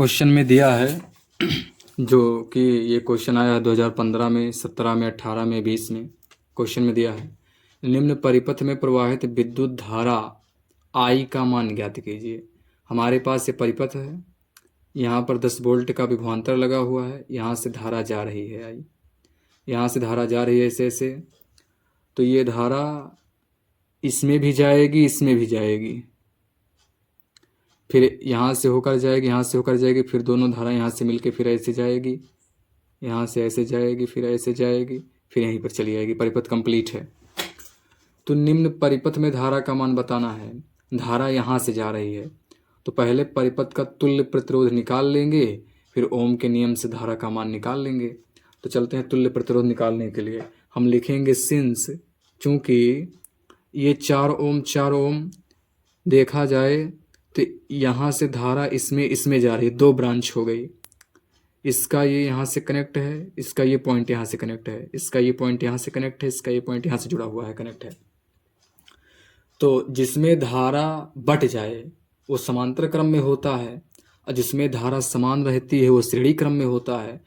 Question में दिया है जो कि ये क्वेश्चन आया है 2015 में, 17 में, 18 में, 20 में। क्वेश्चन में दिया है निम्न परिपथ में प्रवाहित विद्युत धारा आई का मान ज्ञात कीजिए। हमारे पास ये परिपथ है, यहाँ पर 10 वोल्ट का विभवांतर लगा हुआ है, यहाँ से धारा जा रही है आई, यहाँ से धारा जा रही है ऐसे ऐसे। तो ये धारा इसमें भी जाएगी, इसमें भी जाएगी, फिर यहाँ से होकर जाएगी, यहाँ से होकर जाएगी, फिर दोनों धारा यहाँ से मिलके फिर ऐसे जाएगी, यहाँ से ऐसे जाएगी, फिर ऐसे जाएगी, फिर यहीं पर चली जाएगी। परिपथ कंप्लीट है। तो निम्न परिपथ में धारा का मान बताना है। धारा यहाँ से जा रही है तो पहले परिपथ का तुल्य प्रतिरोध निकाल लेंगे, फिर ओम के नियम से धारा का मान निकाल लेंगे। तो चलते हैं तुल्य प्रतिरोध निकालने के लिए। हम लिखेंगे सिंस, चूँकि ये 4 ओम देखा जाए तो यहाँ से धारा इसमें जा रही है, 2 ब्रांच हो गई। इसका ये यहाँ से कनेक्ट है, इसका ये पॉइंट यहाँ से कनेक्ट है, इसका ये पॉइंट यहाँ से कनेक्ट है, इसका ये पॉइंट यहाँ से जुड़ा हुआ है, कनेक्ट है। तो जिसमें धारा बट जाए वो समांतर क्रम में होता है, और जिसमें धारा समान रहती है वो श्रेणी क्रम में होता है।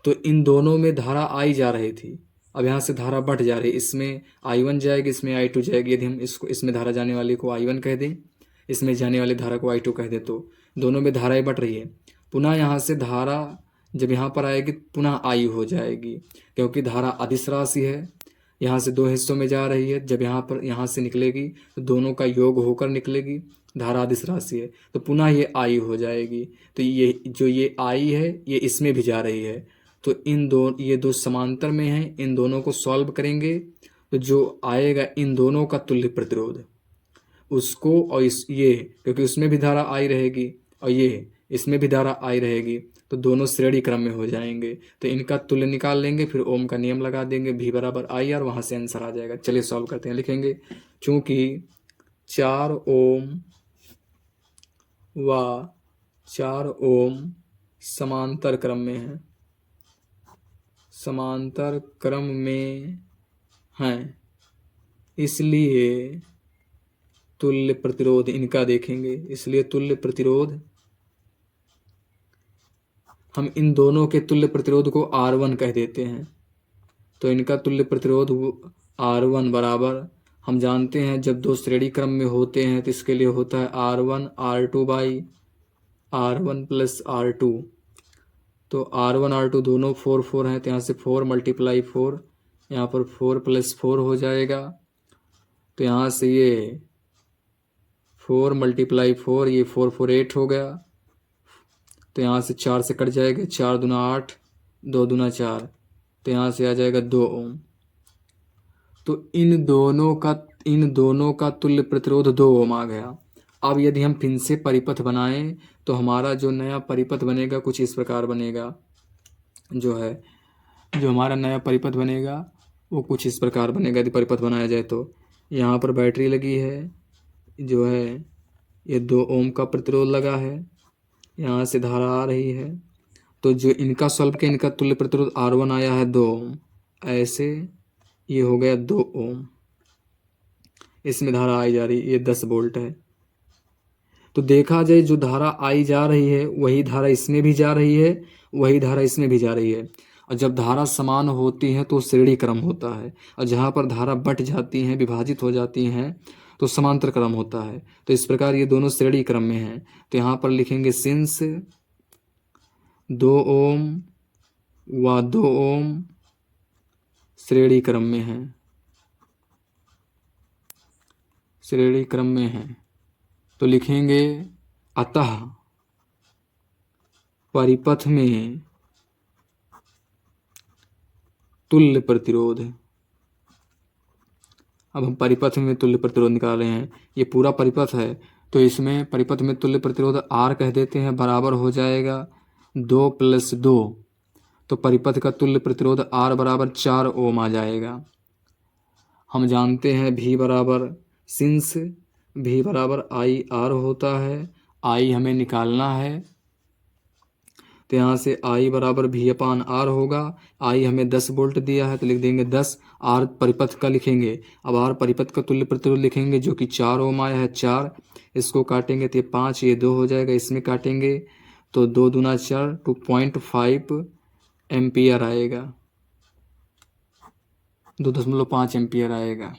तो इन दोनों में धारा आई जा रही थी, अब यहाँ से धारा बढ़ जा रही है। इसमें I1 जाएगी, इसमें I2 जाएगी। यदि हम इसमें धारा जाने वाली को I1 कह दें, इसमें जाने वाली धारा को I2 कह दें, तो दोनों में धाराएं बढ़ रही है। पुनः यहाँ से धारा जब यहाँ पर आएगी पुनः I हो जाएगी, क्योंकि धारा अदिश राशि है, यहाँ से 2 हिस्सों में जा रही है। जब यहाँ से निकलेगी तो दोनों का योग होकर निकलेगी, धारा अदिश राशि है, तो पुनः ये I हो जाएगी। तो ये I है ये इसमें भी जा रही है। तो ये दो समांतर में हैं, इन दोनों को सॉल्व करेंगे तो जो आएगा इन दोनों का तुल्य प्रतिरोध, उसको और ये, क्योंकि उसमें भी धारा आई रहेगी और ये इसमें भी धारा आई रहेगी, तो दोनों श्रेणी क्रम में हो जाएंगे। तो इनका तुल्य निकाल लेंगे, फिर ओम का नियम लगा देंगे, V बराबर I, और वहाँ से आंसर आ जाएगा। चलिए सॉल्व करते हैं। लिखेंगे चूँकि 4 ओम व 4 ओम समांतर क्रम में है, समांतर क्रम में हैं, इसलिए तुल्य प्रतिरोध इनका देखेंगे। इसलिए तुल्य प्रतिरोध, हम इन दोनों के तुल्य प्रतिरोध को R1 कह देते हैं। तो इनका तुल्य प्रतिरोध R1 बराबर, हम जानते हैं जब 2 श्रेणी क्रम में होते हैं तो इसके लिए होता है R1 R2 by R1 plus R2। तो R1 R2 दोनों 4 4 हैं, तो यहाँ से 4 × 4, यहाँ पर 4 + 4 हो जाएगा। तो यहाँ से ये 4 × 4, ये 4 4 8 हो गया। तो यहाँ से 4 से कट जाएगा, 4 दूना 8, 2 दूना 4, तो यहाँ से आ जाएगा 2 ओम। तो इन दोनों का तुल्य प्रतिरोध 2 ओम आ गया। अब यदि हम फिर से परिपथ बनाएं तो हमारा जो नया परिपथ बनेगा कुछ इस प्रकार बनेगा। जो हमारा नया परिपथ बनेगा वो कुछ इस प्रकार बनेगा। यदि परिपथ बनाया जाए तो यहाँ पर बैटरी लगी है, जो है ये 2 ओम का प्रतिरोध लगा है, यहाँ से धारा आ रही है। तो जो इनका सॉल्व के इनका तुल्य प्रतिरोध R1 आया है 2 ओम, ऐसे ये हो गया 2 ओम। इसमें धारा आई जा रही है, ये 10 वोल्ट है। तो देखा जाए जो धारा आई जा रही है वही धारा इसमें भी जा रही है, वही धारा इसमें भी जा रही है। और जब धारा समान होती है तो श्रेणी क्रम होता है, और जहाँ पर धारा बट जाती हैं, विभाजित हो जाती हैं, तो समांतर क्रम होता है। तो इस प्रकार ये दोनों श्रेणी क्रम में हैं। तो यहाँ पर लिखेंगे सिंस 2 ओम व 2 ओम श्रेणी क्रम में हैं, श्रेणी क्रम में हैं। तो लिखेंगे अतः परिपथ में तुल्य प्रतिरोध। अब हम परिपथ में तुल्य प्रतिरोध निकाल रहे हैं। ये पूरा परिपथ है तो इसमें परिपथ में तुल्य प्रतिरोध R कह देते हैं, बराबर हो जाएगा 2 + 2। तो परिपथ का तुल्य प्रतिरोध R बराबर 4 ओम आ जाएगा। हम जानते हैं V बराबर सिंस V बराबर IR होता है, I हमें निकालना है। तो यहाँ से I बराबर V/R होगा। I हमें 10 वोल्ट दिया है तो लिख देंगे 10। R परिपथ का लिखेंगे। अब R परिपथ का तुल्य प्रतिरोध लिखेंगे जो कि 4 ओम आया है, 4। इसको काटेंगे तो ये 5, ये 2 हो जाएगा। इसमें काटेंगे तो 2 दूना 4 2.5 एम्पियर आएगा, 2.5 एम्पियर आएगा।